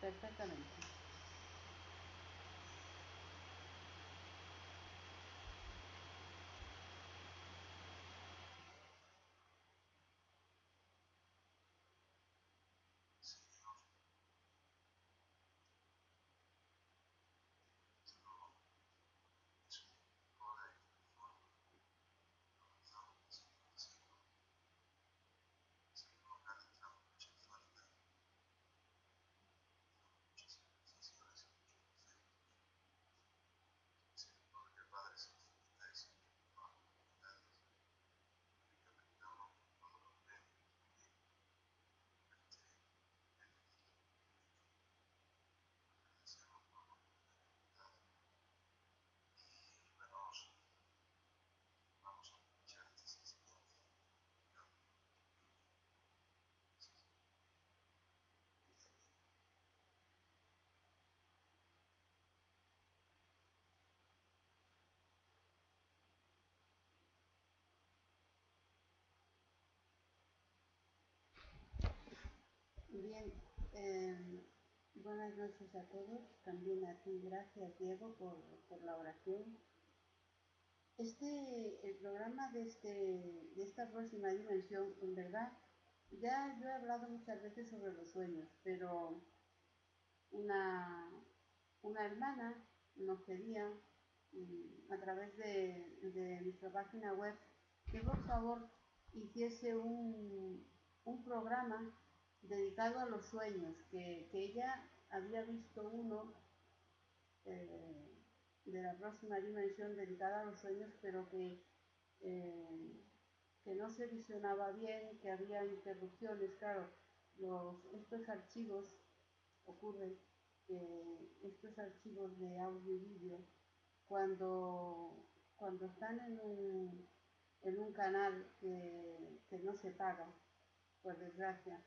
perfectamente. Bien, buenas noches a todos. También a ti, gracias Diego por la oración. El programa de esta próxima dimensión, en verdad, ya yo he hablado muchas veces sobre los sueños, pero una, una hermana nos pedía a través de nuestra página web que por favor hiciese un programa dedicado a los sueños, que ella había visto uno eh, de la próxima dimensión dedicada a los sueños, pero eh, que no se visionaba bien, que había interrupciones. Claro, estos archivos ocurren que estos archivos de audio y vídeo, cuando, cuando están en un canal que no se paga, por desgracia,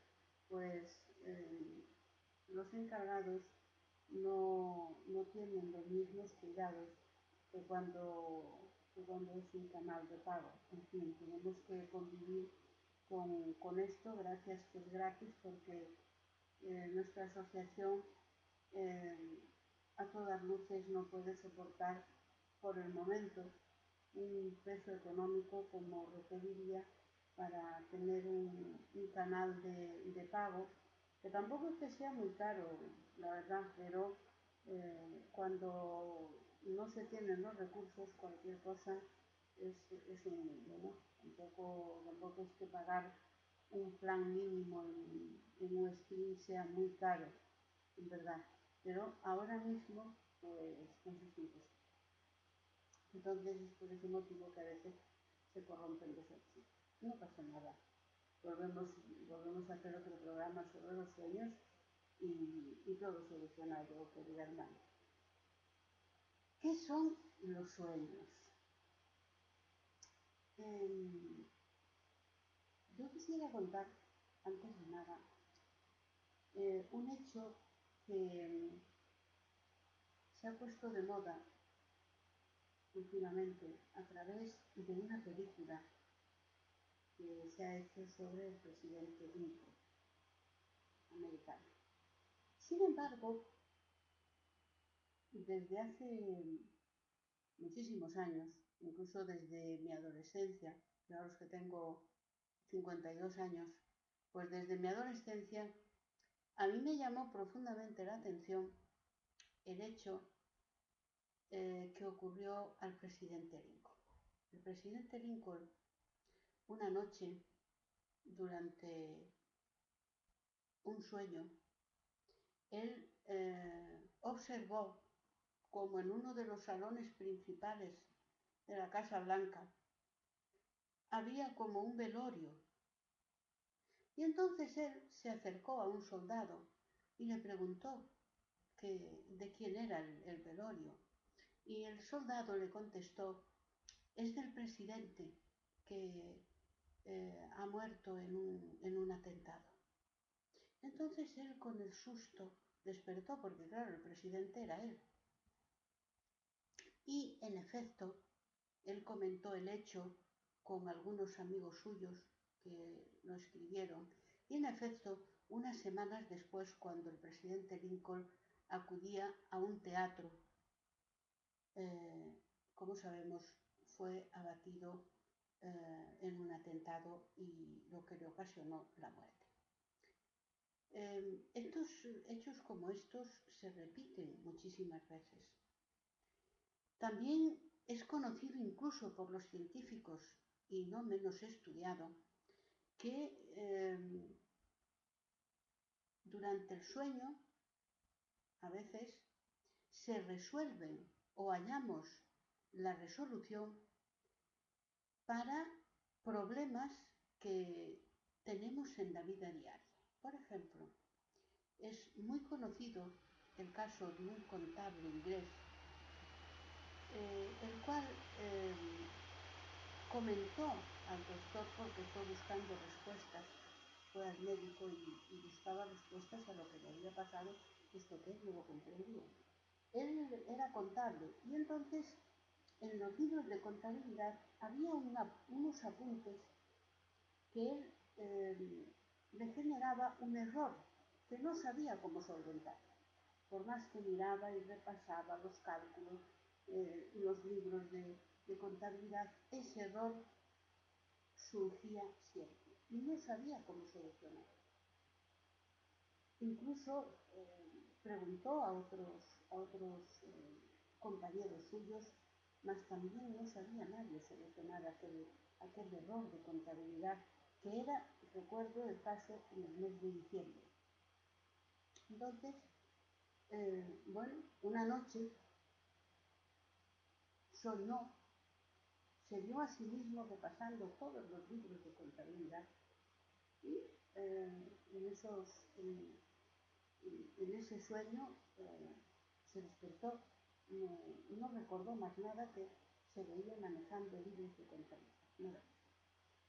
pues los encargados no tienen los mismos cuidados que cuando es un canal de pago. En fin, tenemos que convivir con esto, gracias que es gratis, porque nuestra asociación a todas luces no puede soportar por el momento un peso económico como requeriría para tener un canal de pago, que tampoco es que sea muy caro, la verdad, pero cuando no se tienen los recursos, cualquier cosa es un mundo, ¿no? Tampoco es que pagar un plan mínimo en un stream sea muy caro, en verdad. Pero ahora mismo, pues, no es imposible. Entonces es por ese motivo que a veces se corrompen los archivos. No pasa nada. Volvemos a hacer otro programa sobre los sueños y todo solucionado, querida hermana. ¿Qué son los sueños? Yo quisiera contar, antes de nada, un hecho que se ha puesto de moda últimamente a través de una película que se ha hecho sobre el presidente Lincoln, americano. Sin embargo, desde hace muchísimos años, incluso desde mi adolescencia, yo ahora que tengo 52 años, pues desde mi adolescencia a mí me llamó profundamente la atención el hecho que ocurrió al presidente Lincoln. El presidente Lincoln, una noche, durante un sueño, él observó como en uno de los salones principales de la Casa Blanca había como un velorio. Y entonces él se acercó a un soldado y le preguntó de quién era el velorio. Y el soldado le contestó, es del presidente que ha muerto en un atentado. Entonces él, con el susto, despertó, porque claro, el presidente era él. Y en efecto, él comentó el hecho con algunos amigos suyos que lo escribieron. Y en efecto, unas semanas después, cuando el presidente Lincoln acudía a un teatro. Como sabemos, fue abatido en un atentado y lo que le ocasionó la muerte. Estos hechos como estos se repiten muchísimas veces. También es conocido incluso por los científicos y no menos estudiado que durante el sueño a veces se resuelven o hallamos la resolución para problemas que tenemos en la vida diaria. Por ejemplo, es muy conocido el caso de un contable inglés, el cual comentó al doctor, porque fue buscando respuestas, fue al médico y buscaba respuestas a lo que le había pasado, puesto que él no lo comprendía. Él era contable y entonces en los libros de contabilidad había unos apuntes que él le generaba un error que no sabía cómo solventar. Por más que miraba y repasaba los cálculos, los libros de contabilidad, ese error surgía siempre y no sabía cómo solucionarlo. Incluso preguntó a otros compañeros suyos, mas también no sabía nadie solucionar aquel error de contabilidad, que era, recuerdo el caso en el mes de diciembre. Entonces, bueno, una noche soñó, se vio a sí mismo repasando todos los libros de contabilidad y en ese sueño se despertó, no recordó más nada, que se veía manejando libros de contabilidad, nada.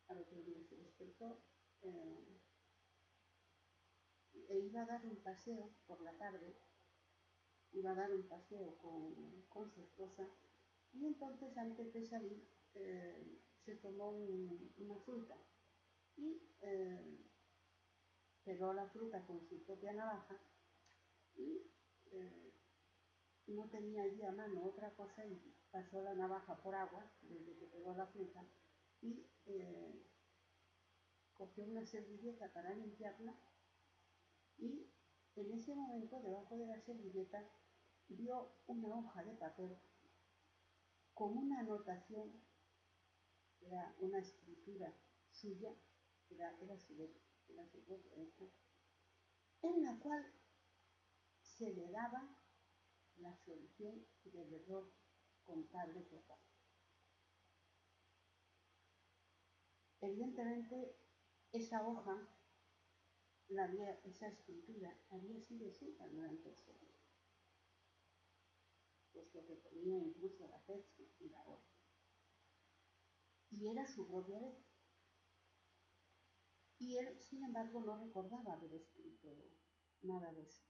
Al otro día se despertó e iba a dar un paseo por la tarde, iba a dar un paseo con su esposa, y entonces antes de salir se tomó una fruta y pegó la fruta con su propia navaja y no tenía allí a mano otra cosa y pasó la navaja por agua desde que pegó la fruta y cogió una servilleta para limpiarla y en ese momento debajo de la servilleta vio una hoja de papel con una anotación, era una escritura suya, era su propia letra, en la cual se le daba la solución del error contable total. Evidentemente, esa hoja, esa escritura, había sido suya durante el sueño, puesto que ponía incluso la fecha y la hora. Y era su propia letra. Y él, sin embargo, no recordaba haber escrito nada de eso.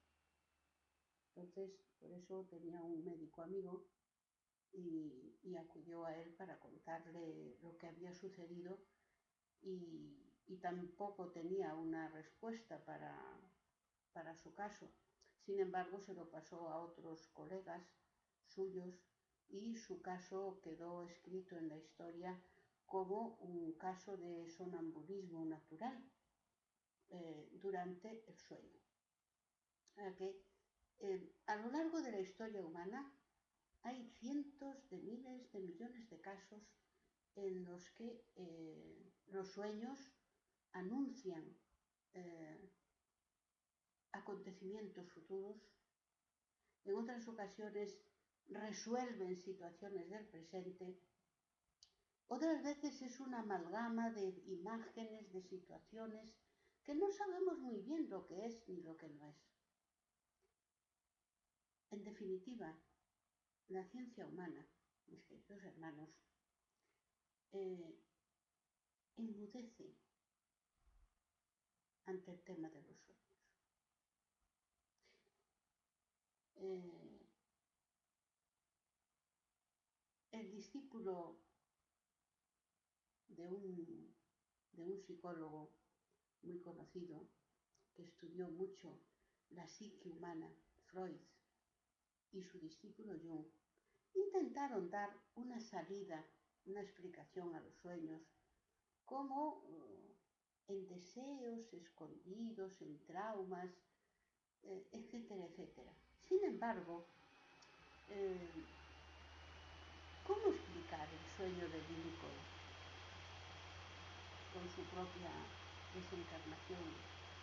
Entonces, por eso tenía un médico amigo y acudió a él para contarle lo que había sucedido y tampoco tenía una respuesta para su caso. Sin embargo, se lo pasó a otros colegas suyos y su caso quedó escrito en la historia como un caso de sonambulismo natural durante el sueño. A lo largo de la historia humana hay cientos de miles de millones de casos en los que los sueños anuncian acontecimientos futuros, en otras ocasiones resuelven situaciones del presente, otras veces es una amalgama de imágenes, de situaciones que no sabemos muy bien lo que es ni lo que no es. En definitiva, la ciencia humana, mis queridos hermanos, enmudece ante el tema de los sueños. El discípulo de un psicólogo muy conocido, que estudió mucho la psique humana, Freud, y su discípulo Jung, intentaron dar una salida, una explicación a los sueños, como en deseos escondidos, en traumas, etcétera, etcétera. Sin embargo, eh, ¿cómo explicar el sueño de Lincoln con su propia desencarnación,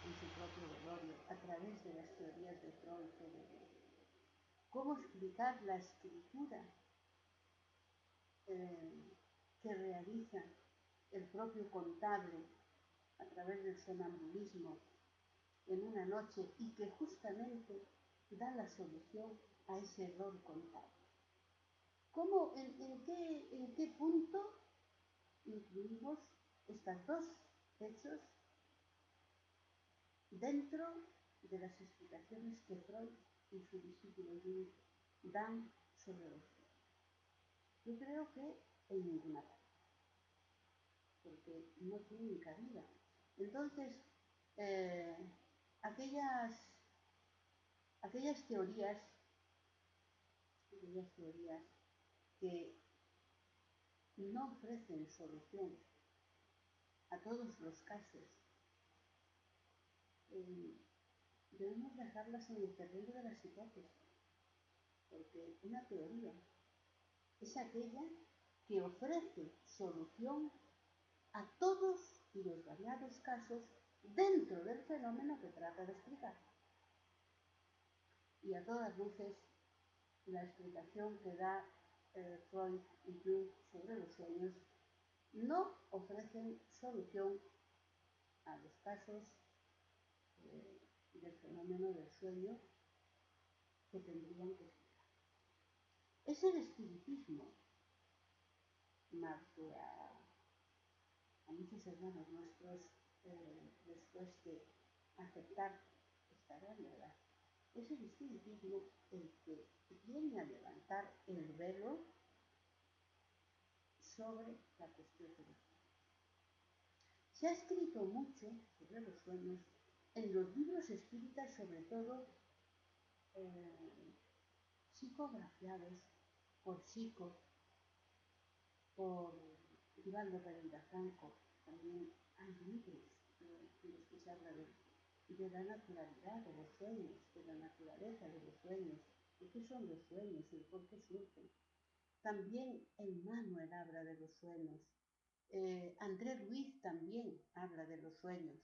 con su propio velorio, a través de las teorías de Freud o de Jung? ¿Cómo explicar la escritura que realiza el propio contable a través del sonambulismo en una noche y que justamente da la solución a ese error contable? ¿Cómo, en qué punto incluimos estos dos hechos dentro de las explicaciones que Freud y su discípulo Jung dan sobre los sueños? Yo creo que en ninguna parte, porque no tienen cabida. Entonces, eh, aquellas, aquellas teorías que no ofrecen solución a todos los casos, debemos dejarlas en el terreno de las hipótesis, porque una teoría es aquella que ofrece solución a todos los variados casos dentro del fenómeno que trata de explicar. Y a todas luces, la explicación que da Freud y Jung sobre los sueños no ofrecen solución a los casos del fenómeno del sueño que tendrían que explicar. Es el espiritismo, más que a muchos hermanos nuestros, después de aceptar esta realidad, es el espiritismo el que viene a levantar el velo sobre la cuestión de los sueños. Se ha escrito mucho sobre los sueños en los libros espíritas, sobre todo psicografiados por Chico, por Divaldo Pereira Franco. También hay libros en los que se habla de la naturalidad de los sueños, de la naturaleza de los sueños, de qué son los sueños y por qué surgen. También Emmanuel habla de los sueños. André Luiz también habla de los sueños.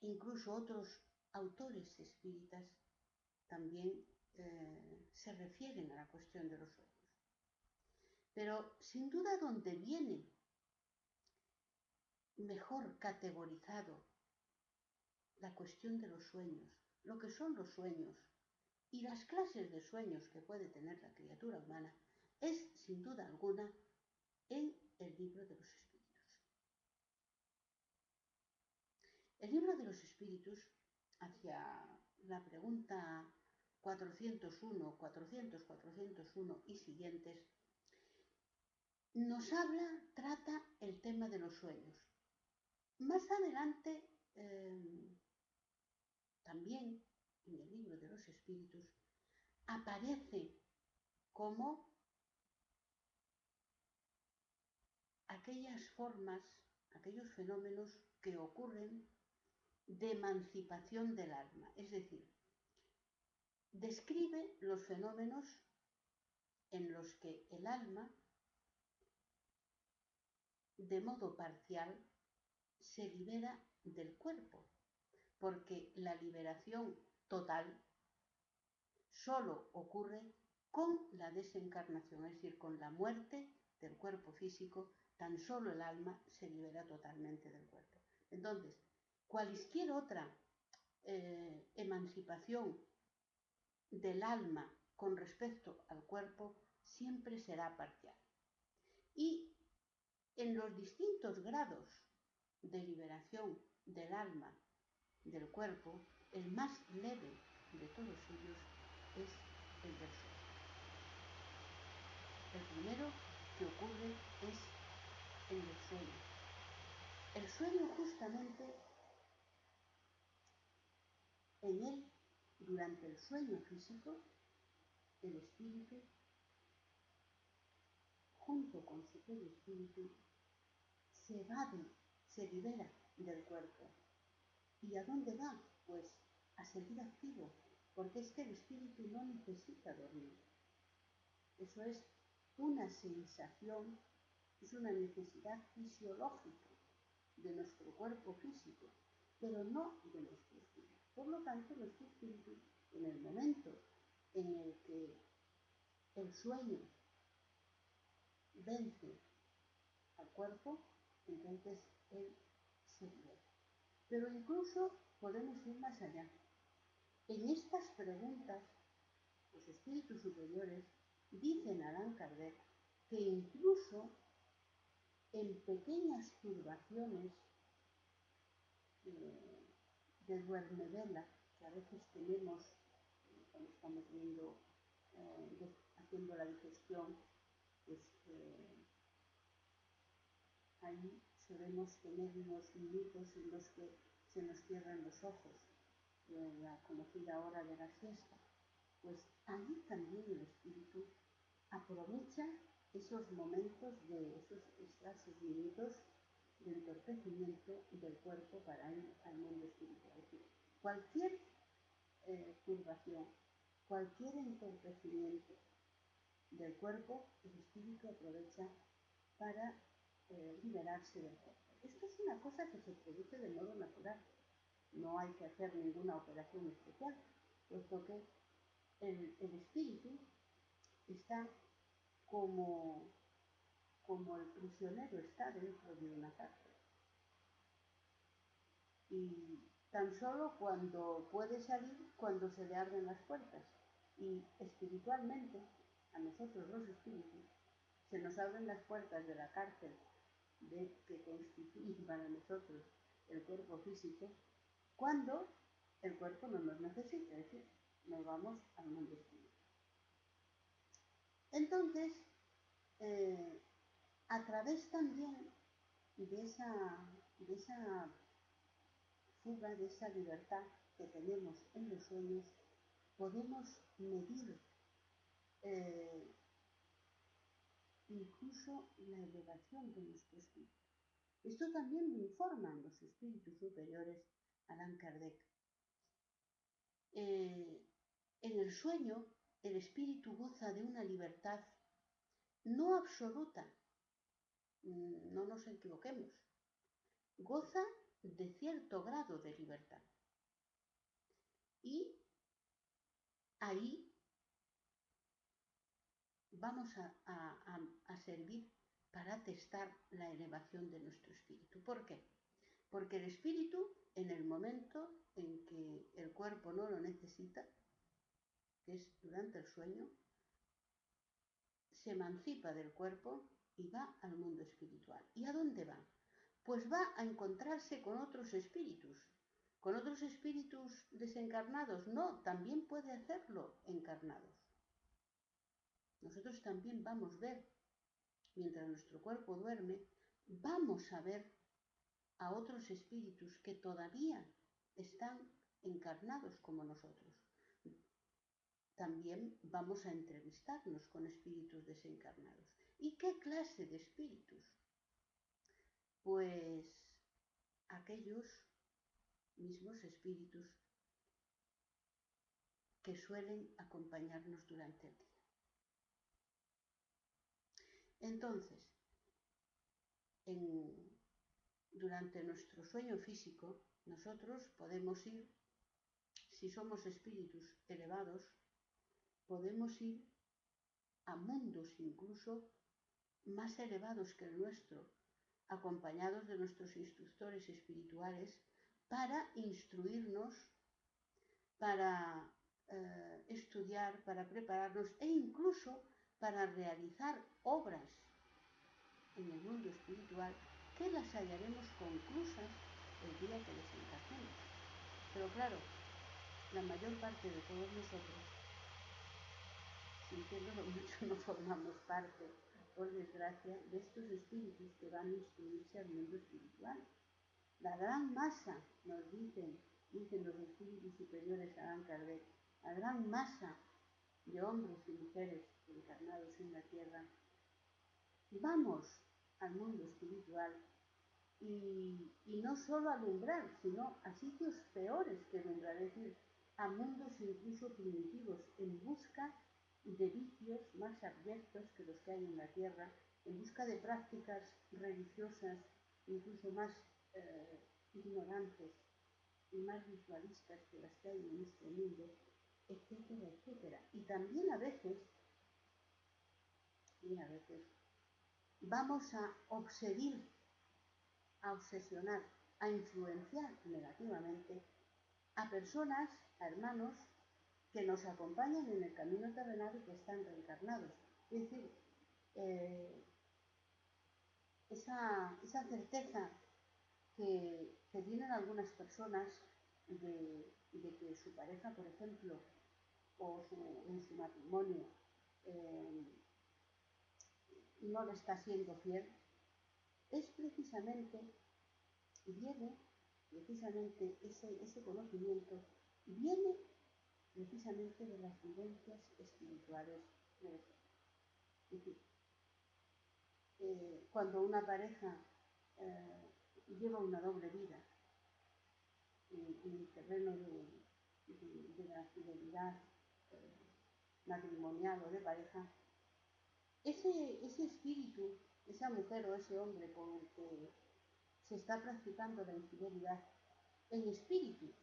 Incluso otros autores espíritas también se refieren a la cuestión de los sueños. Pero sin duda donde viene mejor categorizado la cuestión de los sueños, lo que son los sueños y las clases de sueños que puede tener la criatura humana, es sin duda alguna en el libro de los espíritus. El libro de los espíritus, hacia la pregunta 401, 400, 401 y siguientes, nos trata el tema de los sueños. Más adelante, también en el libro de los espíritus, aparece como aquellas formas, aquellos fenómenos que ocurren de emancipación del alma. Es decir, describe los fenómenos en los que el alma, de modo parcial, se libera del cuerpo, porque la liberación total solo ocurre con la desencarnación, es decir, con la muerte del cuerpo físico, tan solo el alma se libera totalmente del cuerpo. Entonces, cualquier otra emancipación del alma con respecto al cuerpo siempre será parcial. Y en los distintos grados de liberación del alma del cuerpo, el más leve de todos ellos es el del sueño. El primero que ocurre es el del sueño. El sueño justamente En él, durante el sueño físico, el espíritu, junto con su perispíritu, se evade, se libera del cuerpo. ¿Y a dónde va? Pues a seguir activo, porque es que el espíritu no necesita dormir. Eso es una sensación, es una necesidad fisiológica de nuestro cuerpo físico, pero no de nuestro espíritu. Por lo tanto, nuestro espíritu, en el momento en el que el sueño vence al cuerpo, entonces él se libera. Pero incluso podemos ir más allá. En estas preguntas, los espíritus superiores dicen a Allan Kardec que incluso en pequeñas turbaciones de duermevela que a veces tenemos cuando estamos haciendo la digestión, pues ahí solemos tener unos minutos en los que se nos cierran los ojos, la conocida hora de la siesta. Pues ahí también el espíritu aprovecha esos momentos esos minutos de entorpecimiento del cuerpo para ir al mundo espiritual. Es decir, cualquier turbación, cualquier entorpecimiento del cuerpo, el espíritu aprovecha para liberarse del cuerpo. Esto es una cosa que se produce de modo natural. No hay que hacer ninguna operación especial, puesto que el espíritu está como el prisionero está dentro de una cárcel. Y tan solo cuando puede salir, cuando se le abren las puertas. Y espiritualmente, a nosotros los espíritus, se nos abren las puertas de la cárcel que constituye para nosotros el cuerpo físico, cuando el cuerpo no nos necesita, es decir, nos vamos al mundo espiritual. Entonces, a través también de esa fuga, de esa libertad que tenemos en los sueños, podemos medir incluso la elevación de nuestro espíritu. Esto también lo informan los espíritus superiores Allan Kardec. En el sueño, el espíritu goza de una libertad no absoluta, no nos equivoquemos, goza de cierto grado de libertad. Y ahí vamos a servir para testar la elevación de nuestro espíritu. ¿Por qué? Porque el espíritu, en el momento en que el cuerpo no lo necesita, que es durante el sueño, se emancipa del cuerpo y va al mundo espiritual. ¿Y a dónde va? Pues va a encontrarse con otros espíritus. ¿Con otros espíritus desencarnados? No, también puede hacerlo encarnados. Nosotros también vamos a ver, mientras nuestro cuerpo duerme, vamos a ver a otros espíritus que todavía están encarnados como nosotros. También vamos a entrevistarnos con espíritus desencarnados. ¿Y qué clase de espíritus? Pues aquellos mismos espíritus que suelen acompañarnos durante el día. Entonces, durante nuestro sueño físico, nosotros podemos ir, si somos espíritus elevados, podemos ir a mundos incluso más elevados que el nuestro, acompañados de nuestros instructores espirituales, para instruirnos, para estudiar, para prepararnos e incluso para realizar obras en el mundo espiritual que las hallaremos conclusas el día que desencarnemos. Pero claro, la mayor parte de todos nosotros, sintiéndolo mucho, no formamos parte, por desgracia, de estos espíritus que van a instruirse al mundo espiritual. La gran masa, nos dicen dicen los espíritus superiores a Allan Kardec, la gran masa de hombres y mujeres encarnados en la tierra, vamos al mundo espiritual y no solo al umbral, sino a sitios peores que el umbral, es decir, a mundos incluso primitivos, en busca de vicios más abyectos que los que hay en la tierra, en busca de prácticas religiosas incluso más ignorantes y más ritualistas que las que hay en este mundo, etcétera, etcétera. Y a veces vamos a obsesionar, a influenciar negativamente a personas, a hermanos que nos acompañan en el camino terrenal y que están reencarnados. Es decir, eh, esa certeza que tienen algunas personas de que su pareja, por ejemplo, o en su matrimonio, eh, no le está siendo fiel, es precisamente ese conocimiento, viene precisamente de las vivencias espirituales de los hombres. Es decir, cuando una pareja lleva una doble vida en el terreno de la fidelidad matrimonial o de pareja, ese espíritu, esa mujer o ese hombre con el que se está practicando la infidelidad, en espíritu,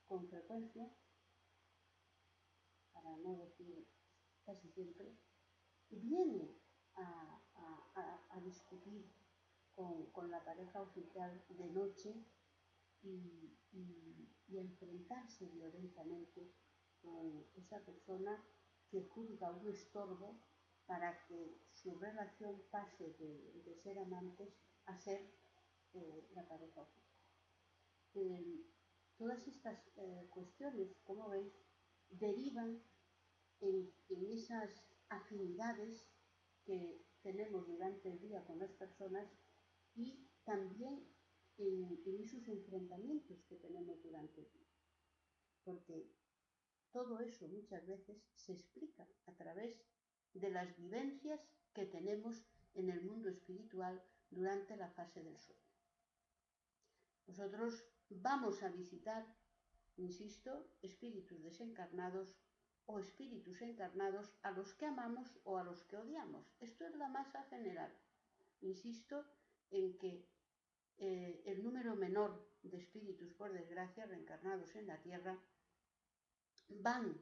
con frecuencia, para no decir casi siempre, viene a discutir con la pareja oficial de noche y enfrentarse violentamente con esa persona que juzga un estorbo para que su relación pase de ser amantes a ser la pareja oficial. Todas estas cuestiones, como veis, derivan en esas afinidades que tenemos durante el día con las personas y también en esos enfrentamientos que tenemos durante el día. Porque todo eso muchas veces se explica a través de las vivencias que tenemos en el mundo espiritual durante la fase del sueño. Nosotros vamos a visitar, insisto, espíritus desencarnados o espíritus encarnados a los que amamos o a los que odiamos. Esto es la masa general. Insisto en que el número menor de espíritus, por desgracia, reencarnados en la Tierra, van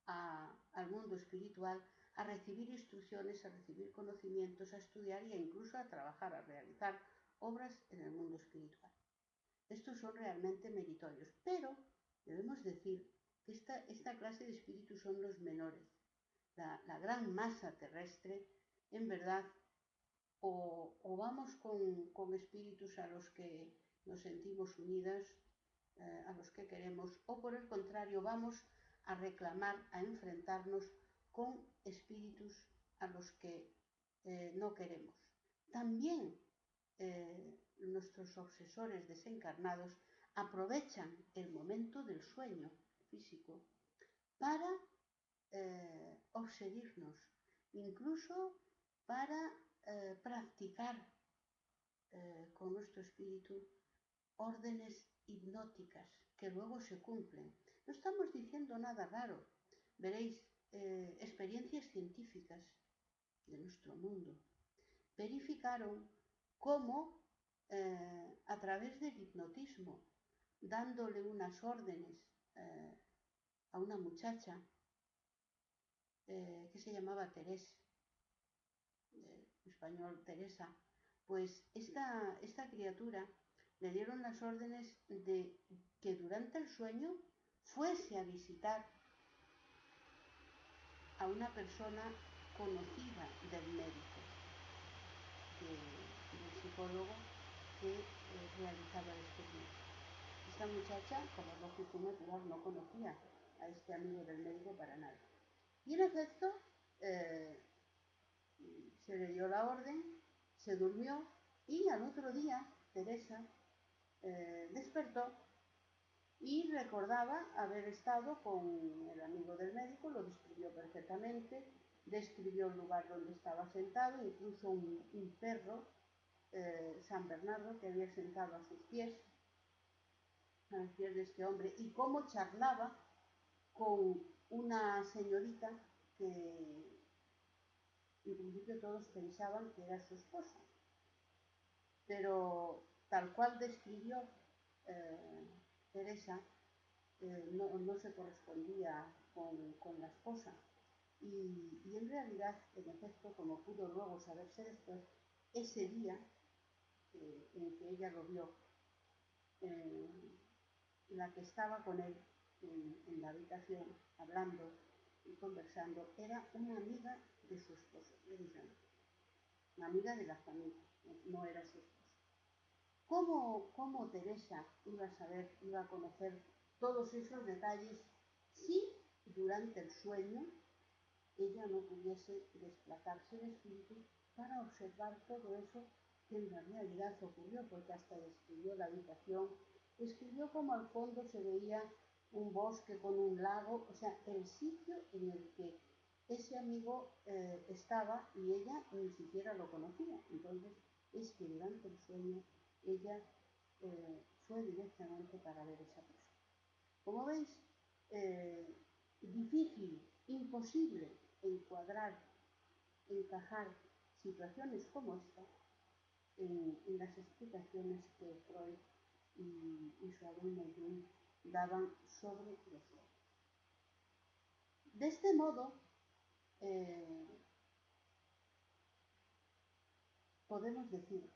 al mundo espiritual a recibir instrucciones, a recibir conocimientos, a estudiar e incluso a trabajar, a realizar obras en el mundo espiritual. Estos son realmente meritorios, pero debemos decir que esta clase de espíritus son los menores. La gran masa terrestre, en verdad, o vamos con espíritus a los que nos sentimos unidas, a los que queremos, o por el contrario vamos a reclamar, a enfrentarnos con espíritus a los que no queremos. También nuestros obsesores desencarnados aprovechan el momento del sueño físico para obsedirnos, incluso para practicar con nuestro espíritu órdenes hipnóticas que luego se cumplen. No estamos diciendo nada raro. Veréis, experiencias científicas de nuestro mundo verificaron cómo a través del hipnotismo, dándole unas órdenes a una muchacha que se llamaba Teresa, español Teresa, pues esta criatura le dieron las órdenes de que durante el sueño fuese a visitar a una persona conocida del médico, del psicólogo que realizaba el experimento. Esta muchacha, como es lógico y natural, no conocía a este amigo del médico para nada. Y en efecto, se le dio la orden, se durmió y al otro día Teresa despertó y recordaba haber estado con el amigo del médico, lo describió perfectamente, describió el lugar donde estaba sentado, incluso un perro, San Bernardo, que había sentado a sus pies de este hombre, y cómo charlaba con una señorita que en principio todos pensaban que era su esposa, pero tal cual describió Teresa, no se correspondía con la esposa. Y en realidad, en efecto, como pudo luego saberse después, ese día en que ella lo vio, la que estaba con él en la habitación hablando y conversando era una amiga de su esposo, una amiga de la familia, no era su esposo. ¿Cómo Teresa iba a saber, iba a conocer todos esos detalles si durante el sueño ella no pudiese desplazarse en espíritu para observar todo eso que en la realidad ocurrió? Porque hasta describió la habitación, describió cómo al fondo se veía un bosque con un lago, o sea, el sitio en el que ese amigo estaba y ella ni siquiera lo conocía. Entonces es que durante el sueño ella fue directamente para ver esa persona. Como veis, difícil, imposible encuadrar, encajar situaciones como esta en las explicaciones que Freud y su alumno Jung daban sobre los sueños. De este modo, podemos decir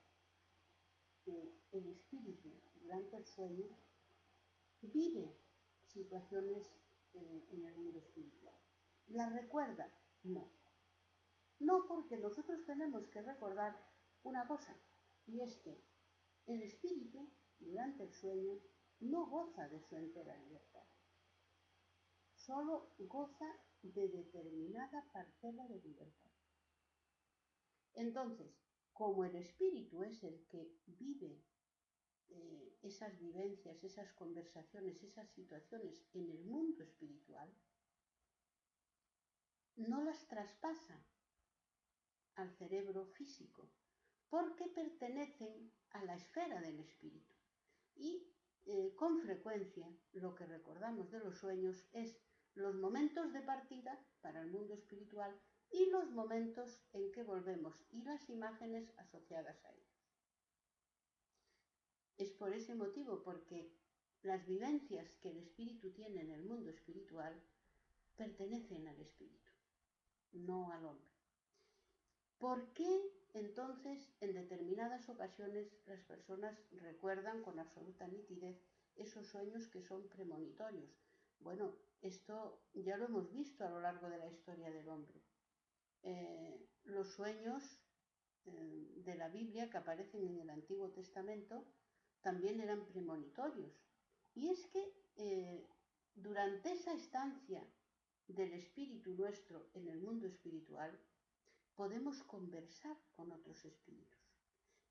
que el espíritu durante el sueño vive situaciones en el mundo espiritual. ¿Las recuerda? No. No, porque nosotros tenemos que recordar una cosa, y es que el espíritu, durante el sueño, no goza de su entera libertad, solo goza de determinada parcela de libertad. Entonces, como el espíritu es el que vive esas vivencias, esas conversaciones, esas situaciones en el mundo espiritual, no las traspasa al cerebro físico, porque pertenecen a la esfera del espíritu. Y con frecuencia lo que recordamos de los sueños es los momentos de partida para el mundo espiritual y los momentos en que volvemos y las imágenes asociadas a ellos. Es por ese motivo, porque las vivencias que el espíritu tiene en el mundo espiritual pertenecen al espíritu, no al hombre. ¿Por qué entonces en determinadas ocasiones las personas recuerdan con absoluta nitidez esos sueños que son premonitorios? Bueno, esto ya lo hemos visto a lo largo de la historia del hombre. Los sueños de la Biblia que aparecen en el Antiguo Testamento también eran premonitorios. Y es que durante esa estancia del espíritu nuestro en el mundo espiritual, podemos conversar con otros espíritus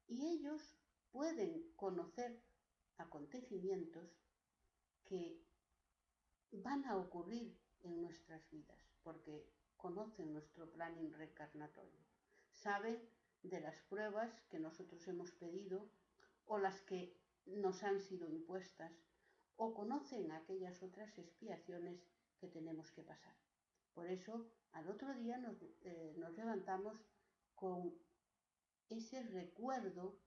y ellos pueden conocer acontecimientos que van a ocurrir en nuestras vidas porque conocen nuestro plan reencarnatorio, saben de las pruebas que nosotros hemos pedido o las que nos han sido impuestas o conocen aquellas otras expiaciones que tenemos que pasar. Por eso, al otro día nos levantamos con ese recuerdo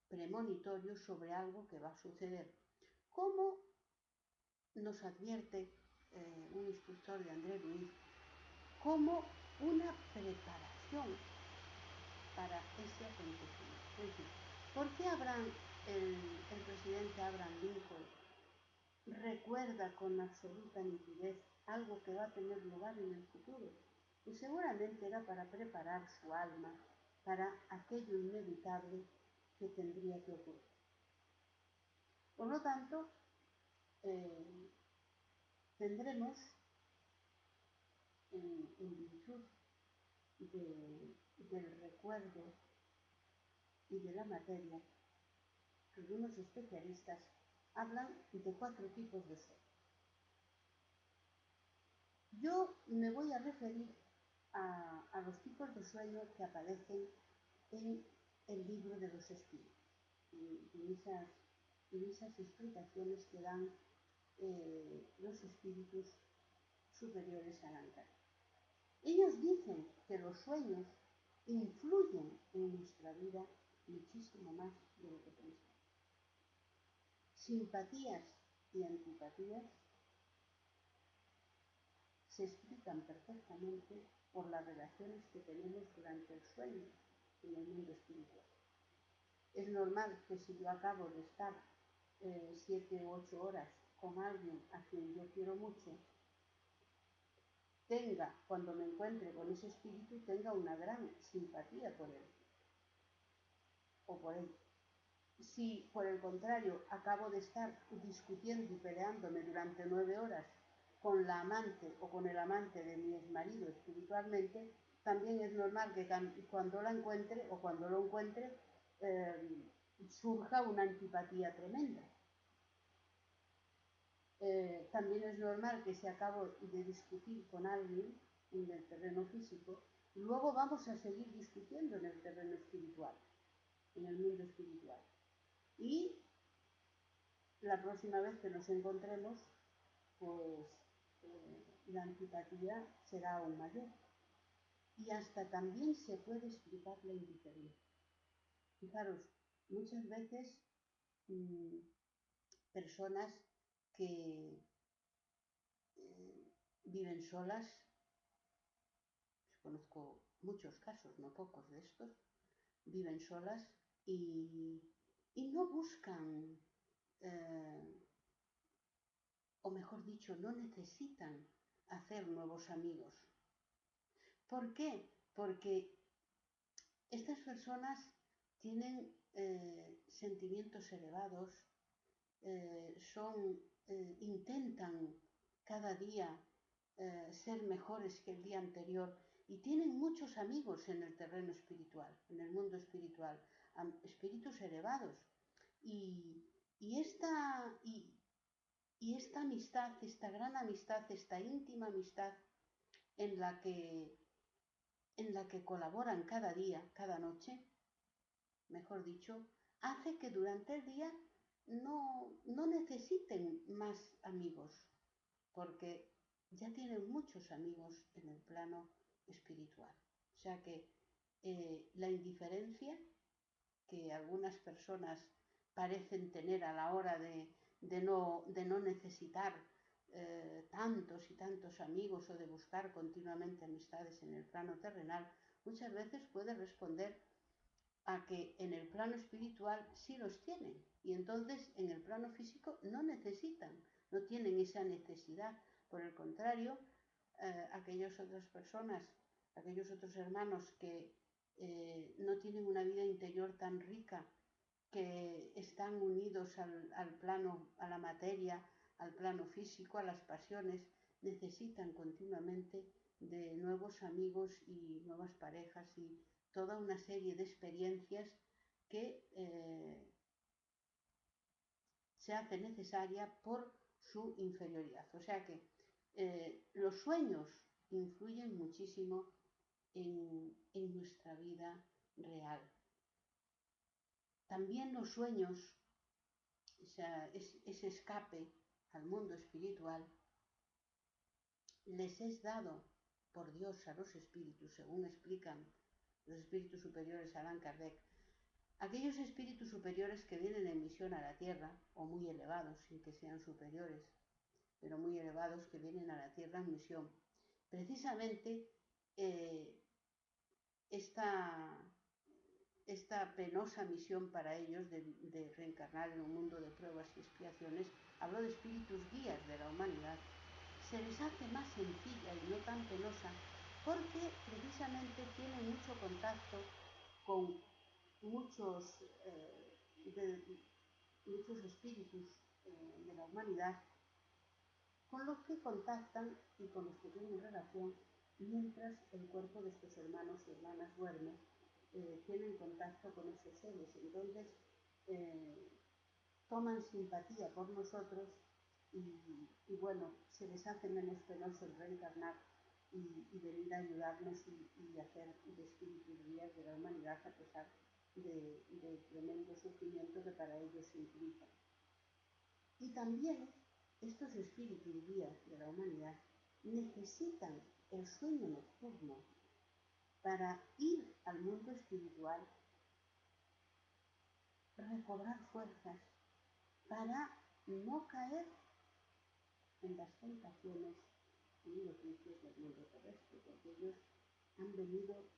premonitorio sobre algo que va a suceder. Como nos advierte un instructor de André Luis, como una preparación para ese acontecimiento. Es decir, ¿por qué el presidente Abraham Lincoln recuerda con absoluta nitidez algo que va a tener lugar en el futuro? Pues seguramente era para preparar su alma para aquello inevitable que tendría que ocurrir. Por lo tanto, tendremos, en virtud del recuerdo y de la materia, algunos especialistas hablan de 4 tipos de sueño. Yo me voy a referir a los tipos de sueño que aparecen en el libro de los espíritus, en esas explicaciones que dan los espíritus superiores al Ankara. Ellos dicen que los sueños influyen en nuestra vida muchísimo más de lo que pensamos. Simpatías y antipatías se explican perfectamente por las relaciones que tenemos durante el sueño en el mundo espiritual. Es normal que si yo acabo de estar 7 u 8 horas con alguien a quien yo quiero mucho, cuando me encuentre con ese espíritu, tenga una gran simpatía por él o por él. Si, por el contrario, acabo de estar discutiendo y peleándome durante 9 horas con la amante o con el amante de mi exmarido espiritualmente, también es normal que cuando la encuentre o cuando lo encuentre surja una antipatía tremenda. También es normal que si acabo de discutir con alguien en el terreno físico, luego vamos a seguir discutiendo en el terreno espiritual, en el mundo espiritual. Y la próxima vez que nos encontremos, pues la antipatía será aún mayor. Y hasta también se puede explicar la indiferencia. Fijaros, muchas veces personas que viven solas, conozco muchos casos, no pocos de estos, viven solas y no buscan, o mejor dicho, no necesitan hacer nuevos amigos. ¿Por qué? Porque estas personas tienen sentimientos elevados, intentan cada día ser mejores que el día anterior y tienen muchos amigos en el terreno espiritual, en el mundo espiritual, espíritus elevados. Y esta amistad, esta gran amistad, esta íntima amistad en la que colaboran cada día, cada noche, mejor dicho, hace que durante el día no necesiten más amigos, porque ya tienen muchos amigos en el plano espiritual. O sea que la indiferencia que algunas personas parecen tener a la hora de no necesitar tantos y tantos amigos o de buscar continuamente amistades en el plano terrenal, muchas veces puede responder a que en el plano espiritual sí los tienen y entonces en el plano físico no necesitan, no tienen esa necesidad. Por el contrario, aquellas otras personas, aquellos otros hermanos que no tienen una vida interior tan rica, que están unidos al plano, a la materia, al plano físico, a las pasiones, necesitan continuamente de nuevos amigos y nuevas parejas y toda una serie de experiencias que se hace necesaria por su inferioridad. O sea que los sueños influyen muchísimo en nuestra vida real. También los sueños, ese escape al mundo espiritual, les es dado por Dios a los espíritus, según explican los espíritus superiores Allan Kardec, aquellos espíritus superiores que vienen en misión a la Tierra, o muy elevados, sin que sean superiores, pero muy elevados que vienen a la Tierra en misión. Precisamente esta penosa misión para ellos de reencarnar en un mundo de pruebas y expiaciones, hablo de espíritus guías de la humanidad, se les hace más sencilla y no tan penosa porque precisamente tienen mucho contacto con muchos espíritus de la humanidad con los que contactan y con los que tienen relación mientras el cuerpo de estos hermanos y hermanas duerme, tienen contacto con esos seres. Entonces, toman simpatía por nosotros y bueno, se les hace menos penoso el reencarnar y venir a ayudarnos y hacer de espíritus guías de la humanidad a pesar del tremendo sufrimiento que para ellos implica. Y también estos espíritus guías de la humanidad necesitan el sueño nocturno para ir al mundo espiritual, recobrar fuerzas, para no caer en las tentaciones y los vicios del mundo terrestre, porque ellos han venido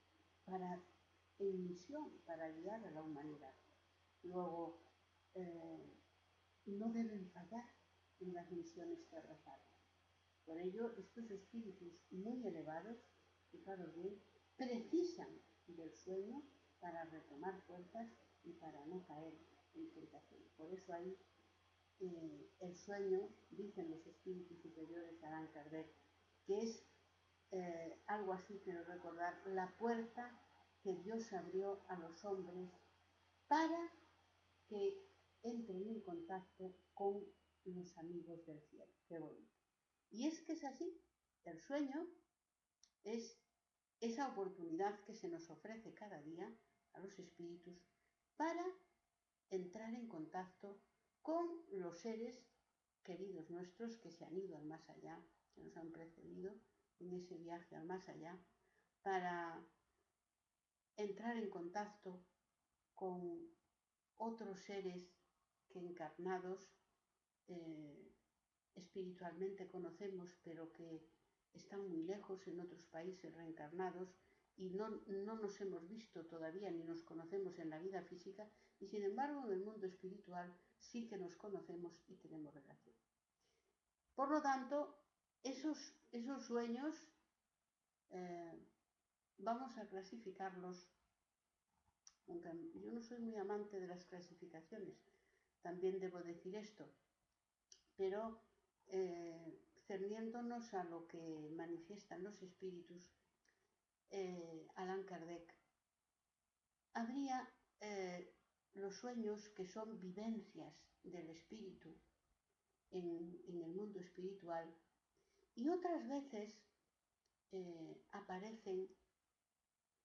en misión para guiar a la humanidad. Luego, no deben fallar en las misiones que realizan. Por ello, estos espíritus muy elevados, fijaros bien, precisan del sueño para retomar fuerzas y para no caer en tentación. Por eso ahí el sueño, dicen los espíritus superiores de Allan Kardec, que es algo así, quiero recordar, la puerta que Dios abrió a los hombres para que entren en contacto con los amigos del cielo. Qué bonito. Y es que es así, el sueño es esa oportunidad que se nos ofrece cada día a los espíritus para entrar en contacto con los seres queridos nuestros que se han ido al más allá, que nos han precedido en ese viaje al más allá, para entrar en contacto con otros seres que encarnados espiritualmente conocemos, pero que están muy lejos en otros países reencarnados y no nos hemos visto todavía ni nos conocemos en la vida física, y sin embargo en el mundo espiritual sí que nos conocemos y tenemos relación. Por lo tanto, esos sueños vamos a clasificarlos, aunque yo no soy muy amante de las clasificaciones, también debo decir esto, pero cerniéndonos a lo que manifiestan los espíritus, Allan Kardec, habría los sueños que son vivencias del espíritu en el mundo espiritual, y otras veces aparecen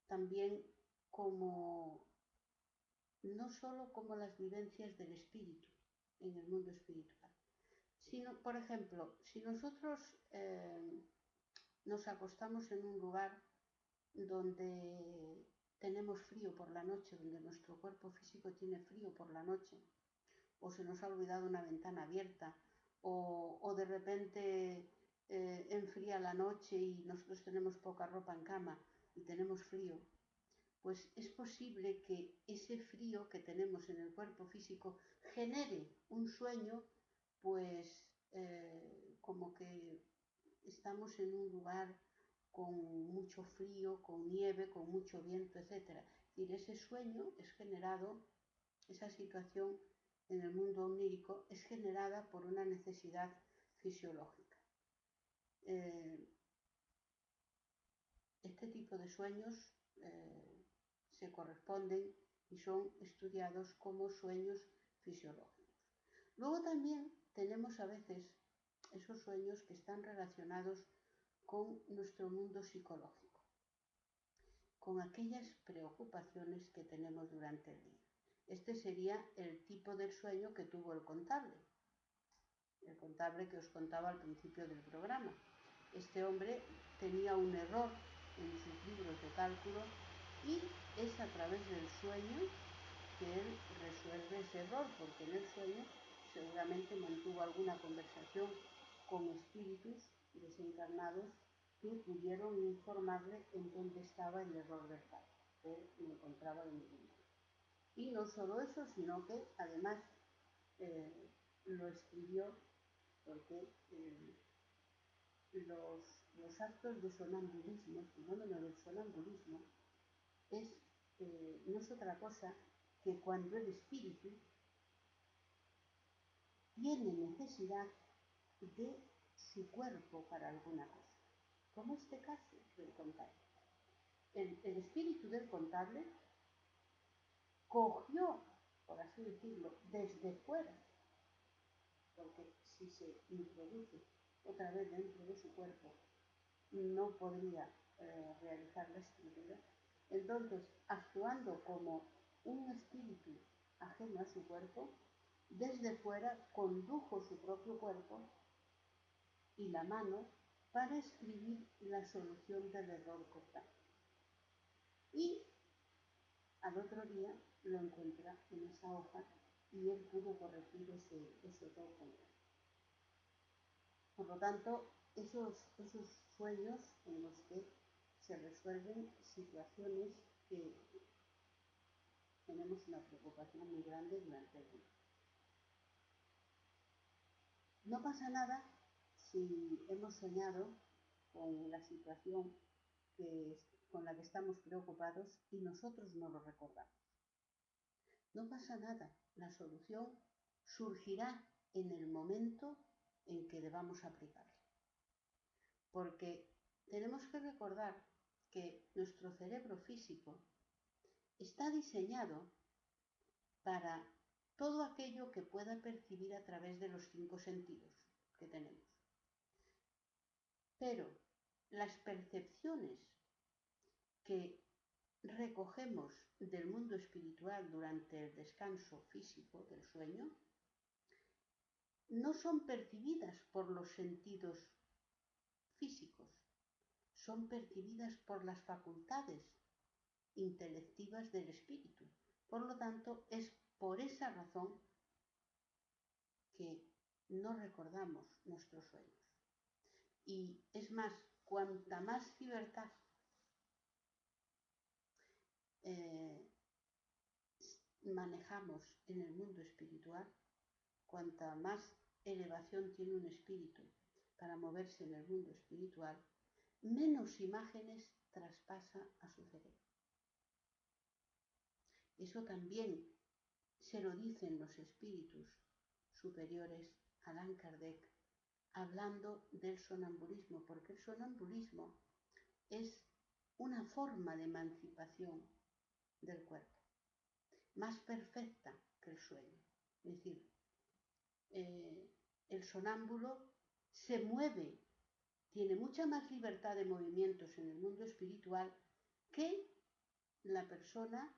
también como, no solo como las vivencias del espíritu en el mundo espiritual, sino, por ejemplo, si nosotros nos acostamos en un lugar donde tenemos frío por la noche, donde nuestro cuerpo físico tiene frío por la noche, o se nos ha olvidado una ventana abierta, o de repente enfría la noche y nosotros tenemos poca ropa en cama y tenemos frío, pues es posible que ese frío que tenemos en el cuerpo físico genere un sueño, pues como que estamos en un lugar con mucho frío, con nieve, con mucho viento, etc. Y ese sueño es generado, esa situación en el mundo onírico es generada por una necesidad fisiológica. Este tipo de sueños se corresponden y son estudiados como sueños fisiológicos. Luego también tenemos a veces esos sueños que están relacionados con nuestro mundo psicológico, con aquellas preocupaciones que tenemos durante el día. Este sería el tipo del sueño que tuvo el contable que os contaba al principio del programa. Este hombre tenía un error en sus libros de cálculo y es a través del sueño que él resuelve ese error, porque en el sueño seguramente mantuvo alguna conversación con espíritus desencarnados que pudieron informarle en dónde estaba el error del cálculo, que él no encontraba en ningún lado. Y no solo eso, sino que además lo escribió porque los actos de sonambulismo, el fenómeno del sonambulismo, no es otra cosa que cuando el espíritu tiene necesidad de su cuerpo para alguna cosa, como este caso del contable. El espíritu del contable cogió, por así decirlo, desde fuera porque si se introduce otra vez dentro de su cuerpo, no podría realizar la escritura. Entonces, actuando como un espíritu ajeno a su cuerpo, desde fuera condujo su propio cuerpo y la mano para escribir la solución del error cortal. Y al otro día lo encuentra en esa hoja y él pudo corregir ese error cortal. Por lo tanto, esos sueños en los que se resuelven situaciones que tenemos una preocupación muy grande durante el día. No pasa nada si hemos soñado con la situación con la que estamos preocupados y nosotros no lo recordamos. No pasa nada, la solución surgirá en el momento en que debamos aplicarla. Porque tenemos que recordar que nuestro cerebro físico está diseñado para todo aquello que pueda percibir a través de los 5 sentidos que tenemos. Pero las percepciones que recogemos del mundo espiritual durante el descanso físico del sueño no son percibidas por los sentidos físicos, son percibidas por las facultades intelectivas del espíritu. Por lo tanto, es por esa razón que no recordamos nuestros sueños. Y es más, cuanta más libertad manejamos en el mundo espiritual, cuanta más elevación tiene un espíritu para moverse en el mundo espiritual, menos imágenes traspasa a su cerebro. Eso también se lo dicen los espíritus superiores a Allan Kardec, hablando del sonambulismo, porque el sonambulismo es una forma de emancipación del cuerpo, más perfecta que el sueño. Es decir, el sonámbulo se mueve, tiene mucha más libertad de movimientos en el mundo espiritual que la persona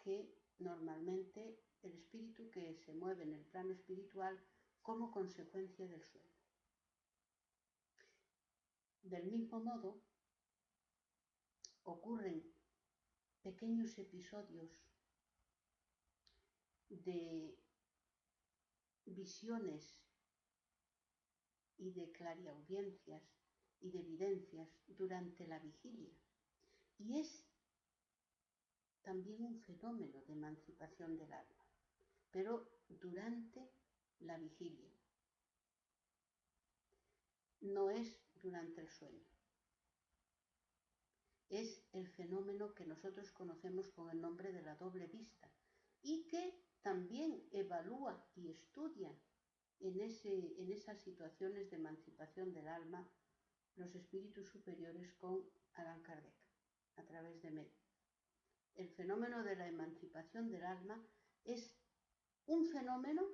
que normalmente, el espíritu que se mueve en el plano espiritual como consecuencia del sueño. Del mismo modo, ocurren pequeños episodios de visiones y de clariaudiencias y de evidencias durante la vigilia. Y es también un fenómeno de emancipación del alma, pero durante la vigilia. No es durante el sueño. Es el fenómeno que nosotros conocemos con el nombre de la doble vista y que también evalúa y estudia en esas situaciones de emancipación del alma los espíritus superiores con Allan Kardec, a través de Med. El fenómeno de la emancipación del alma es un fenómeno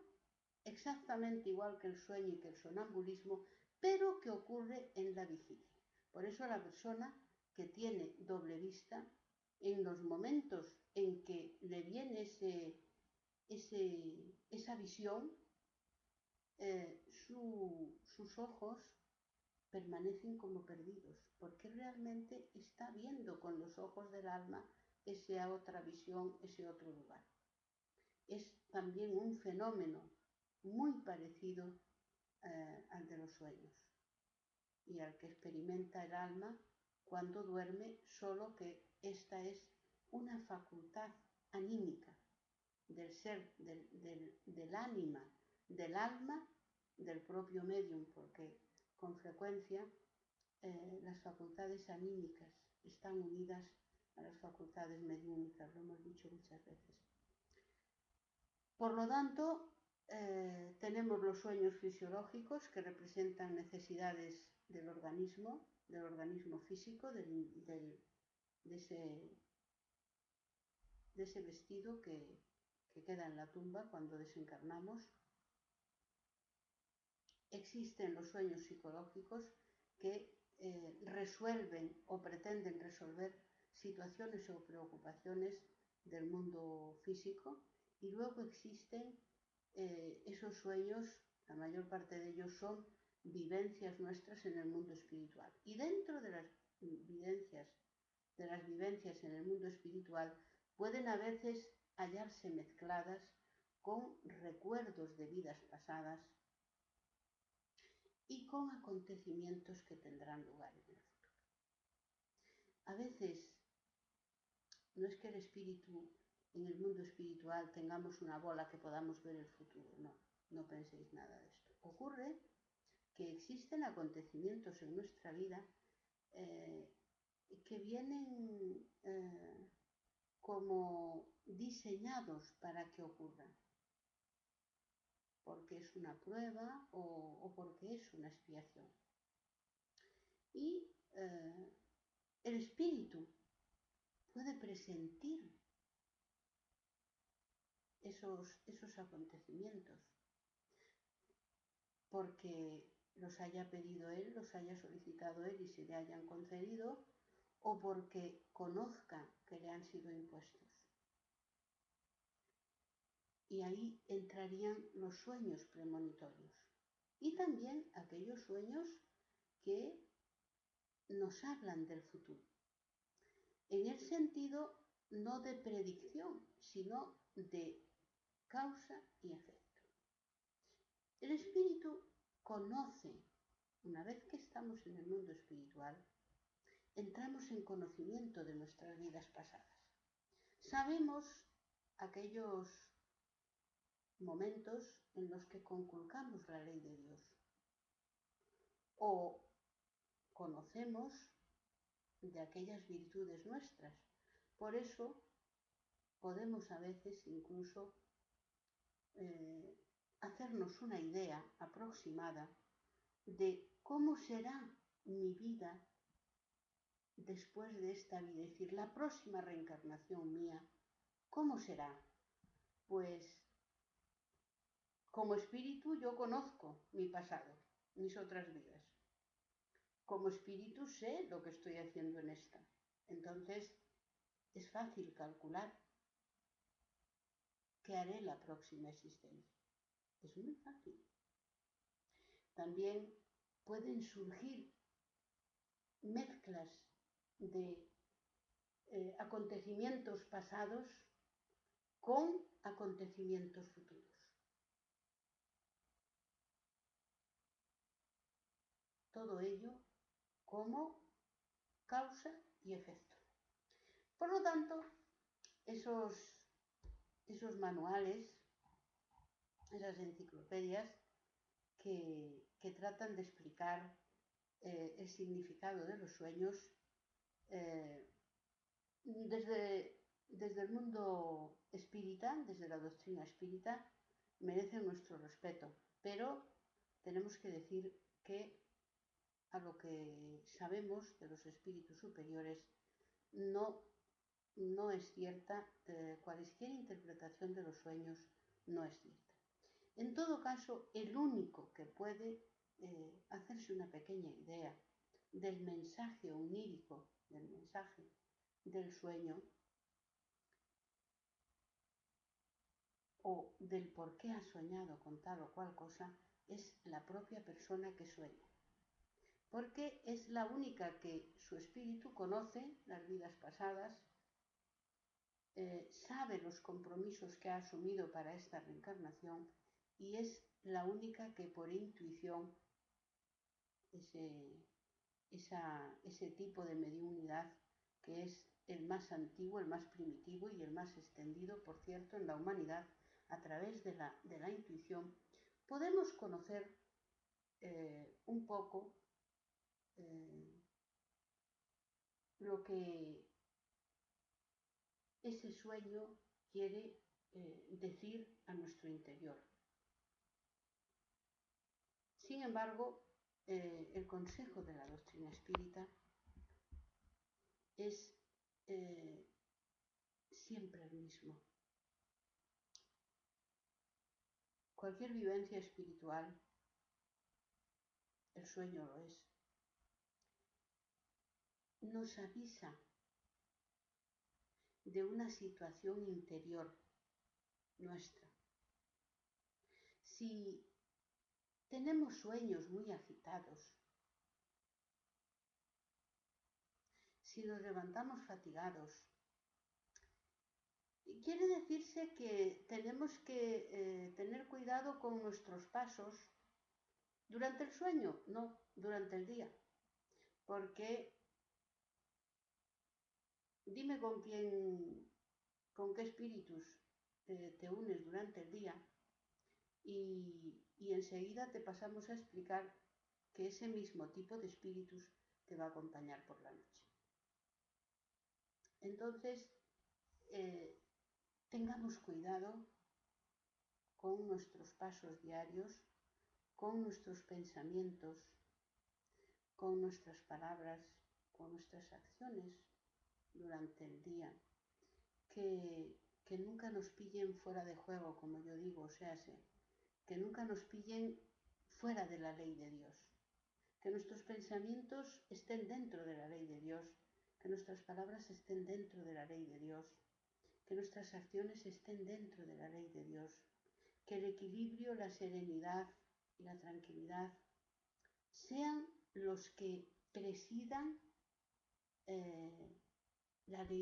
exactamente igual que el sueño y que el sonambulismo, pero que ocurre en la vigilia. Por eso la persona que tiene doble vista, en los momentos en que le viene esa visión, sus ojos permanecen como perdidos, porque realmente está viendo con los ojos del alma esa otra visión, ese otro lugar. Es también un fenómeno muy parecido al de los sueños y al que experimenta el alma cuando duerme, solo que esta es una facultad anímica del ser, del ánima, del alma, del propio medium, porque con frecuencia las facultades anímicas están unidas a las facultades mediúnicas, lo hemos dicho muchas veces. Por lo tanto, tenemos los sueños fisiológicos que representan necesidades del organismo físico, de ese vestido que queda en la tumba cuando desencarnamos. existen los sueños psicológicos que resuelven o pretenden resolver situaciones o preocupaciones del mundo físico, y luego existen esos sueños, la mayor parte de ellos son vivencias nuestras en el mundo espiritual. Y dentro de las vivencias en el mundo espiritual pueden a veces hallarse mezcladas con recuerdos de vidas pasadas y con acontecimientos que tendrán lugar en el futuro. A veces no es que el espíritu, en el mundo espiritual, tengamos una bola que podamos ver el futuro, no, no penséis nada de esto. Ocurre que existen acontecimientos en nuestra vida que vienen como diseñados para que ocurran, porque es una prueba o porque es una expiación. Y el espíritu puede presentir esos acontecimientos porque los haya pedido él, los haya solicitado él y se le hayan concedido, o porque conozca que le han sido impuestos. Y ahí entrarían los sueños premonitorios y también aquellos sueños que nos hablan del futuro, en el sentido no de predicción, sino de causa y efecto. El espíritu conoce, una vez que estamos en el mundo espiritual, entramos en conocimiento de nuestras vidas pasadas. Sabemos aquellos momentos en los que conculcamos la ley de Dios, o conocemos de aquellas virtudes nuestras. Por eso podemos a veces incluso hacernos una idea aproximada de cómo será mi vida después de esta vida, es decir, la próxima reencarnación mía, ¿cómo será? Pues como espíritu yo conozco mi pasado, mis otras vidas. Como espíritu sé lo que estoy haciendo en esta. Entonces es fácil calcular qué haré la próxima existencia. Es muy fácil. También pueden surgir mezclas de acontecimientos pasados con acontecimientos futuros. Todo ello como causa y efecto. Por lo tanto, esos manuales, esas enciclopedias que tratan de explicar el significado de los sueños desde el mundo espírita, desde la doctrina espírita, merecen nuestro respeto, pero tenemos que decir que a lo que sabemos de los espíritus superiores no es cierta, cualquier interpretación de los sueños no es cierta. En todo caso, el único que puede hacerse una pequeña idea del mensaje onírico, del mensaje del sueño, o del por qué ha soñado con tal o cual cosa, es la propia persona que sueña. Porque es la única que su espíritu conoce las vidas pasadas, sabe los compromisos que ha asumido para esta reencarnación, y es la única que por intuición ese tipo de mediunidad, que es el más antiguo, el más primitivo y el más extendido, por cierto, en la humanidad, a través de la intuición, podemos conocer un poco lo que ese sueño quiere decir a nuestro interior. Sin embargo, el consejo de la doctrina espírita es siempre el mismo. Cualquier vivencia espiritual el sueño lo es, nos avisa de una situación interior nuestra. Si tenemos sueños muy agitados, si nos levantamos fatigados, quiere decirse que tenemos que tener cuidado con nuestros pasos durante el sueño, no, durante el día. Porque dime con qué espíritus te unes durante el día y enseguida te pasamos a explicar que ese mismo tipo de espíritus te va a acompañar por la noche. Entonces, tengamos cuidado con nuestros pasos diarios, con nuestros pensamientos, con nuestras palabras, con nuestras acciones durante el día, que nunca nos pillen fuera de juego, como yo digo, o sea, que nunca nos pillen fuera de la ley de Dios, que nuestros pensamientos estén dentro de la ley de Dios, que nuestras palabras estén dentro de la ley de Dios, que nuestras acciones estén dentro de la ley de Dios, que el equilibrio, la serenidad y la tranquilidad sean los que presidan la ley